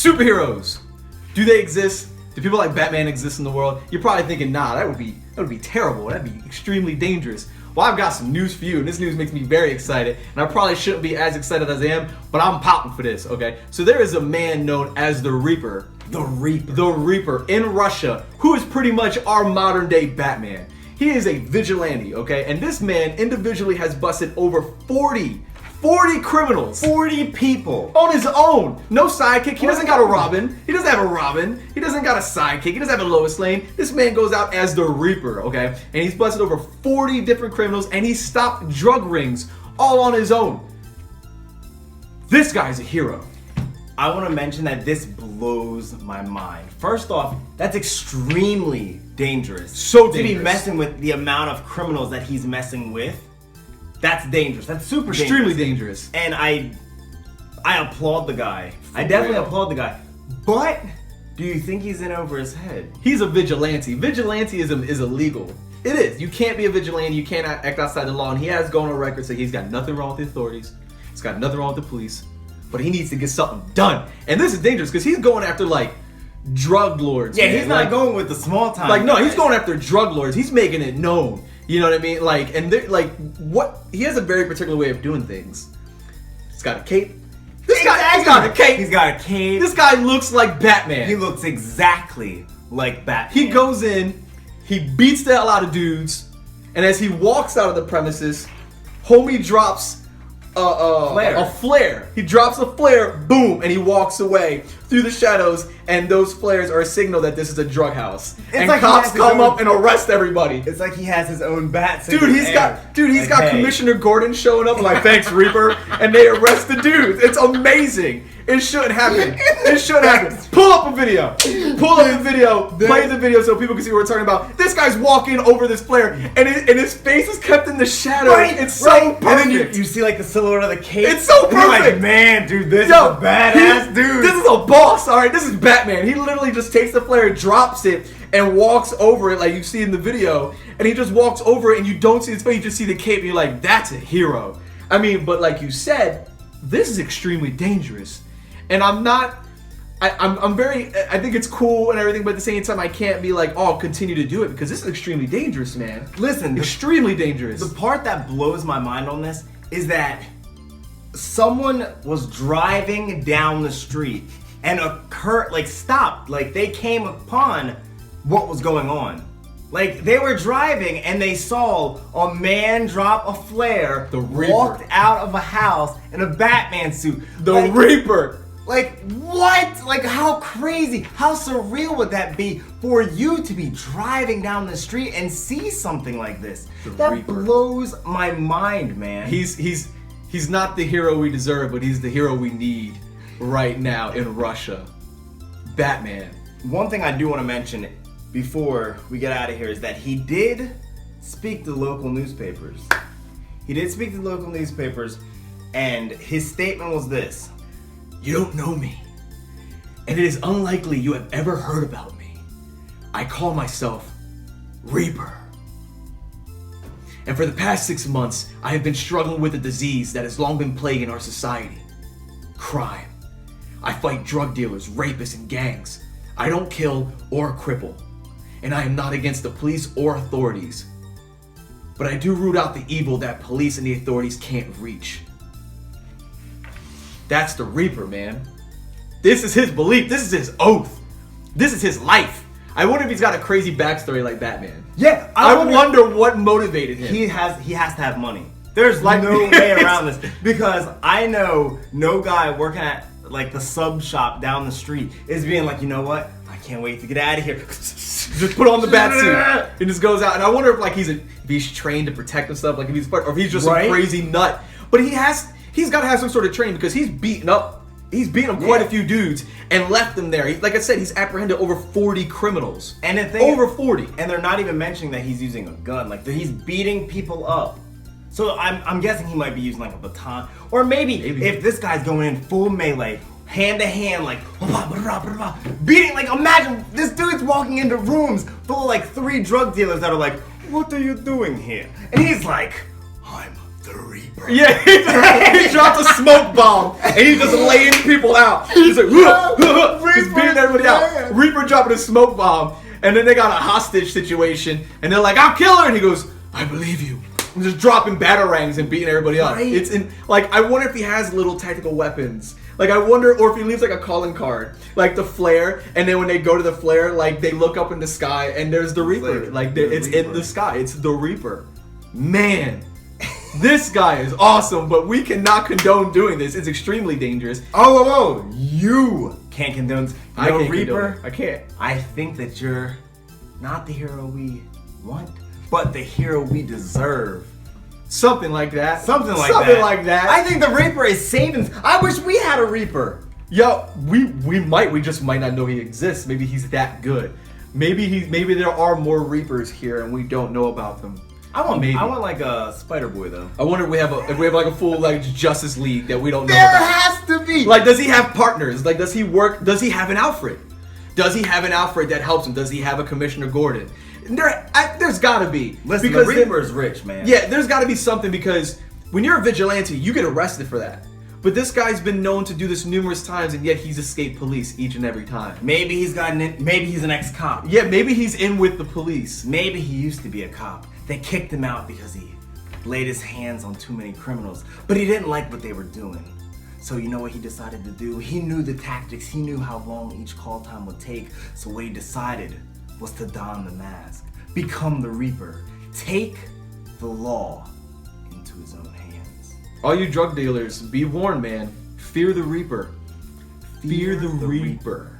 Superheroes. Do they exist? Do people like Batman exist in the world? You're probably thinking, nah, that would be terrible. That'd be extremely dangerous. Well, I've got some news for you, and this news makes me very excited, and I probably shouldn't be as excited as I am, but I'm popping for this, okay? So there is a man known as the Reaper. The Reaper. The Reaper in Russia, who is pretty much our modern day Batman. He is a vigilante, okay? And this man individually has busted over 40 criminals. 40 people. On his own. No sidekick. He doesn't got a Robin. He doesn't have a Robin. He doesn't got a sidekick. He doesn't have a Lois Lane. This man goes out as the Reaper, okay? And he's busted over 40 different criminals, and he stopped drug rings all on his own. This guy's a hero. I want to mention that this blows my mind. First off, that's extremely dangerous. So to dangerous. be messing with the amount of criminals that he's messing with. That's dangerous. That's super dangerous. Extremely dangerous. And I applaud the guy. I definitely applaud the guy. But do you think he's in over his head? He's a vigilante. Vigilanteism is illegal. It is. You can't be a vigilante. You can't act outside the law. And he has gone on record saying he's got nothing wrong with the authorities. He's got nothing wrong with the police. But he needs to get something done. And this is dangerous because he's going after like drug lords. Yeah, man. he's not going with the small time. Like, no, he's going after drug lords. He's making it known. You know what I mean? Like, and they're like, what? He has a very particular way of doing things. He's got a cape. He's got a cape. He's got a cape. This guy looks like Batman. He looks exactly like Batman. He goes in, he beats the hell out of dudes, and as he walks out of the premises, homie drops a flare. He drops a flare, boom, and he walks away through the shadows, and those flares are a signal that this is a drug house. And like cops come up and arrest everybody. It's like he has his own bat. Dude, he's got Commissioner Gordon showing up like, thanks, Reaper, and they arrest the dudes. It's amazing. It shouldn't happen. It shouldn't happen. Pull up a video. Pull up the video. Play the video so people can see what we're talking about. This guy's walking over this flare, and his face is kept in the shadow. Right, it's so perfect. And then you see like the silhouette of the cape. It's so perfect. And you're like, man, dude, this is a badass dude. This is a boss, all right? This is Batman. He literally just takes the flare, drops it, and walks over it like you see in the video. And he just walks over it, and you don't see his face. You just see the cape, and you're like, that's a hero. I mean, but like you said, this is extremely dangerous. And I'm very, I think it's cool and everything, but at the same time, I can't be like, oh, continue to do it, because this is extremely dangerous, man. Listen, extremely dangerous. The part that blows my mind on this is that someone was driving down the street and stopped. Like, they came upon what was going on. Like, they were driving and they saw a man drop a flare, the Reaper, walked out of a house in a Batman suit. The Reaper. Like, what? Like, how crazy, how surreal would that be for you to be driving down the street and see something like this? That Reaper blows my mind, man. He's not the hero we deserve, but he's the hero we need right now in Russia. Batman. One thing I do want to mention before we get out of here is that he did speak to local newspapers. He did speak to local newspapers, and his statement was this. You don't know me, and it is unlikely you have ever heard about me. I call myself Reaper. And for the past 6 months, I have been struggling with a disease that has long been plaguing our society. Crime. I fight drug dealers, rapists, and gangs. I don't kill or cripple. And I am not against the police or authorities. But I do root out the evil that police and the authorities can't reach. That's the Reaper, man. This is his belief. This is his oath. This is his life. I wonder if he's got a crazy backstory like Batman. Yeah, I wonder what motivated him. He has to have money. There's no way around this, because I know no guy working at like the sub shop down the street is being like, you know what? I can't wait to get out of here. Just put on the bat suit and just goes out. And I wonder if like if he's trained to protect himself, like if he's or if he's just a crazy nut. But he's got to have some sort of training, because he's beaten up quite a few dudes and left them there. Like I said, he's apprehended over 40 criminals. And the thing over 40. And they're not even mentioning that he's using a gun. Like, he's beating people up. So I'm guessing he might be using like a baton. Or maybe if this guy's going in full melee, hand to hand, like beating, like imagine this dude's walking into rooms full of like 3 drug dealers that are like, what are you doing here? And he's like, I'm the Reaper. Yeah, he dropped a smoke bomb and he just laying people out. He's like, he's beating everybody out. Reaper dropping a smoke bomb, and then they got a hostage situation, and they're like, I'll kill her, and he goes, I believe you. And just dropping batarangs and beating everybody up. Right. It's in like I wonder if he has little tactical weapons. Like I wonder, or if he leaves like a calling card, like the flare, and then when they go to the flare, like they look up in the sky and there's the Reaper. Like it's in the sky. It's the Reaper. Man, this guy is awesome, but we cannot condone doing this. It's extremely dangerous. Oh, you can't condone. I can't Reaper. condone it. I can't. I think that you're not the hero we want, but the hero we deserve. Something like that. Something like that. I think the Reaper is saving. I wish we had a Reaper. Yo, we just might not know he exists. Maybe he's that good. Maybe there are more Reapers here and we don't know about them. I want like a Spider Boy though. I wonder if we have like a full like Justice League that we don't know There about. has to be. Like, does he have partners? Like, does he work? Does he have an Alfred? Does he have an Alfred that helps him? Does he have a Commissioner Gordon? There's gotta be. Listen, the Reaper's rich, man. Yeah, there's gotta be something because when you're a vigilante, you get arrested for that. But this guy's been known to do this numerous times, and yet he's escaped police each and every time. Maybe he's an ex-cop. Yeah, maybe he's in with the police. Maybe he used to be a cop. They kicked him out because he laid his hands on too many criminals. But he didn't like what they were doing. So you know what he decided to do? He knew the tactics. He knew how long each call time would take. So what he decided was to don the mask, become the Reaper, take the law into his own hands. All you drug dealers, be warned, man. Fear the Reaper. Fear the Reaper.